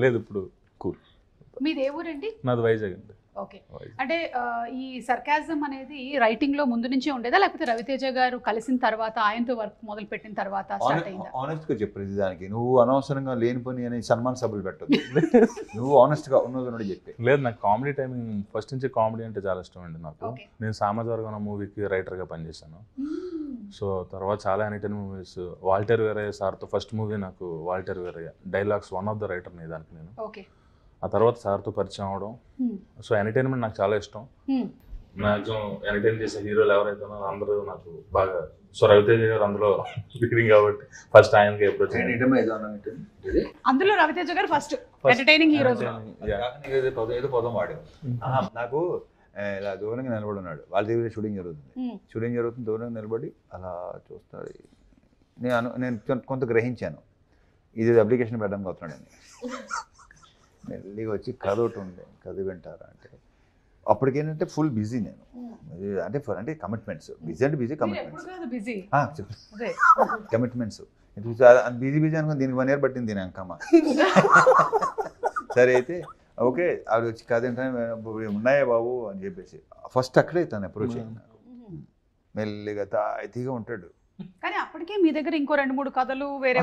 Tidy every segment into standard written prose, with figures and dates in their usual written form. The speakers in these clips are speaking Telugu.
లేదు ఇప్పుడు కూల్. మీది ఏ ఊరండి? నాది వైజాగ్ అండి. ఓకే. అంటే ఈ సర్కాజం అనేది రైటింగ్ లో ముందు నుంచే ఉండేదా, లేకపోతే రవితేజ గారు కలిసిన తర్వాత ఆయనతో వర్క్ మొదలు పెట్టిన తర్వాత స్టార్ట్ అయిందా? ఆనెస్ట్ గా చెప్పు ప్రతి దానికి. నువ్వు అనవసరంగా లేని పని అని సన్మాన సభలు పెట్టదు. నువ్వు ఆనెస్ట్ గా ఉన్నది చెప్పి. లేదు, నాకు కామెడీ టైమింగ్ ఫస్ట్ నుంచి కామెడీ అంటే చాలా ఇష్టం అండి నాకు. నేను సామాజిక మూవీకి రైటర్గా పనిచేశాను. సో తర్వాత చాలా ఎనీటైన్ మూవీస్, వాల్టర్ వేరయ్య సార్తో ఫస్ట్ మూవీ నాకు Walter Veerayya dialogues one of the రైటర్ని దానికి నేను. ఆ తర్వాత సార్తో పరిచయం అవడం. సో ఎంటర్టైన్మెంట్ నాకు చాలా ఇష్టం. మ్యాక్సిమం ఎంటర్టైన్ చేసే హీరోలు ఎవరైతే ఉన్నారో అందరూ నాకు బాగా. సో రవితేజ గారు అందులో లీడింగ్ కాబట్టి ఫస్ట్ ఆయనకి అప్రోచ్. అందులో రవితేజ గారు ఫస్ట్ ఎంటర్టైనింగ్ హీరోస్. ఏదో పదం వాడారు. నాకు ఇలా దూరంగా నిలబడి ఉన్నాడు, వాళ్ళ దగ్గర షూటింగ్ జరుగుతుంది, దూరంగా నిలబడి అలా చూస్తాడు. నేను కొంత గ్రహించాను, ఇది అప్లికేషన్ పెట్టడానికి వస్తున్నాడని. మెల్లిగా వచ్చి కథ ఒకటి ఉండే, కథ వింటారా అంటే అప్పటికేంటంటే ఫుల్ బిజీ నేను. అంటే కమిట్మెంట్స్, బిజీ అంటే బిజీ, కమిట్మెంట్స్ బిజీ అనుకుని దీనికి 1 year పట్టింది దీని అంకమ్మ. సరే అయితే ఓకే, ఆవిడ వచ్చి కథ ఏంటంటే ఉన్నాయా బాబు అని చెప్పేసి ఫస్ట్ అక్కడే తను అప్రోచ్ అయ్యింది. మెల్లిగా తాయితీగా ఉంటాడు. కానీ అప్పటికే మీ దగ్గర ఇంకో 2-3 కథలు వేరే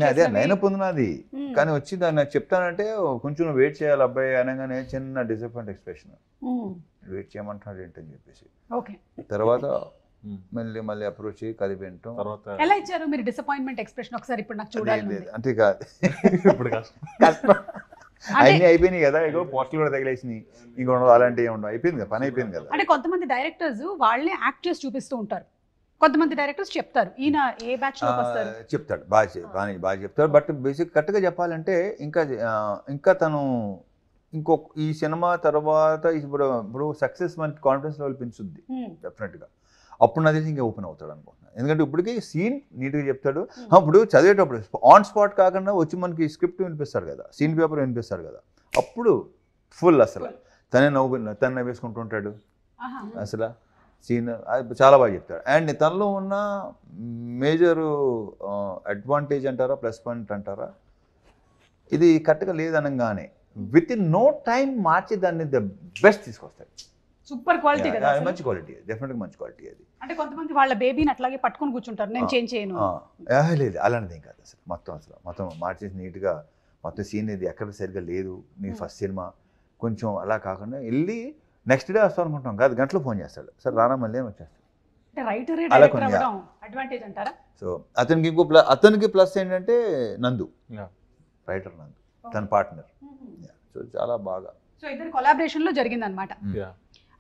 అదే లైనప్ ఉంది నాది. కానీ వచ్చి దాన్ని నాకు చెప్తానంటే కొంచెం వెయిట్ చేయాలి అబ్బాయి అనగానే చిన్న డిసప్పాయింట్ ఎక్స్ప్రెషన్, వెయిట్ చేయమంటున్నాడు ఏంటని చెప్పేసి. తర్వాత మళ్ళీ అప్రోచ్ అయ్యి కథ వింటాం. ఎలా ఇచ్చారు మీరు డిసప్పాయింట్మెంట్ ఎక్స్ప్రెషన్? ఒకసారి ఇప్పుడు నాకు చూడాలి. అంటే కాదు, ఇప్పుడు అన్నీ అయిపోయినాయి కదా, ఏదో పోస్టులు కూడా తగిలేసినాయి, ఇంకా అలాంటివి ఉండవు, అయిపోయింది కదా, పని అయిపోయింది కదా. అంటే కొంతమంది డైరెక్టర్స్ వాళ్ళే యాక్ట్ చేసి చూపిస్తూ ఉంటారు, కొంతమంది డైరెక్టర్స్ చెప్తారు ఈయన ఏ బ్యాచ్ లోకి వస్తారు చెప్తాడు, బాగా చెప్తాడు. బట్ బేసిక్ కరెక్ట్గా చెప్పాలంటే ఇంకా తను ఈ సినిమా తర్వాత ఇప్పుడు సక్సెస్ మనకి కాన్ఫిడెన్స్ లెవెల్ పెంచుద్ది డెఫినెట్గా. అప్పుడు నా తెలిసి ఇంకా ఓపెన్ అవుతాడు అనుకుంటున్నాను. ఎందుకంటే ఇప్పటికీ సీన్ నీట్గా చెప్తాడు. ఇప్పుడు చదివేటప్పుడు ఆన్ స్పాట్ కాకుండా వచ్చి మనకి స్క్రిప్ట్ వినిపిస్తాడు కదా, సీన్ పేపర్ వినిపిస్తాడు కదా, అప్పుడు ఫుల్ అసలు తను నవ్వేసుకుంటూ ఉంటాడు. అసలు సీన్ చాలా బాగా చెప్తాడు. అండ్ తనలో ఉన్న మేజర్ అడ్వాంటేజ్ అంటారా, ప్లస్ పాయింట్ అంటారా, ఇది కరెక్ట్గా లేదనగానే విత్ ఇన్ నో టైం మార్చి దాన్ని ద బెస్ట్ తీసుకొస్తాడు. సూపర్ క్వాలిటీ కదా, మంచి క్వాలిటీ, డెఫినెట్గా మంచి క్వాలిటీ అది. అంటే కొంతమంది వాళ్ళ బేబీని అట్లాగే పట్టుకొని కూర్చుంటారు, నేను చేంజ్ చేయను. లేదు అలాంటిది కాదు అసలు. మొత్తం మార్చేసి నీట్గా మొత్తం సీన్ ఇది ఎక్కడ సరిగ్గా లేదు, నీ ఫస్ట్ సినిమా కొంచెం అలా కాకుండా వెళ్ళి నెక్స్ట్ డే వస్తాం అనుకుంటాం కాదు, గంటలో ఫోన్ చేస్తాడు, సార్ రానా మళ్ళీ అని వచ్చేస్తాడు. సో అతనికి ప్లస్ ఏంటంటే నందు, రైటర్ నందు తన పార్ట్నర్. సో చాలా బాగా సో ఇద్దరు కొలాబరేషన్ లో జరిగింది అనమాట.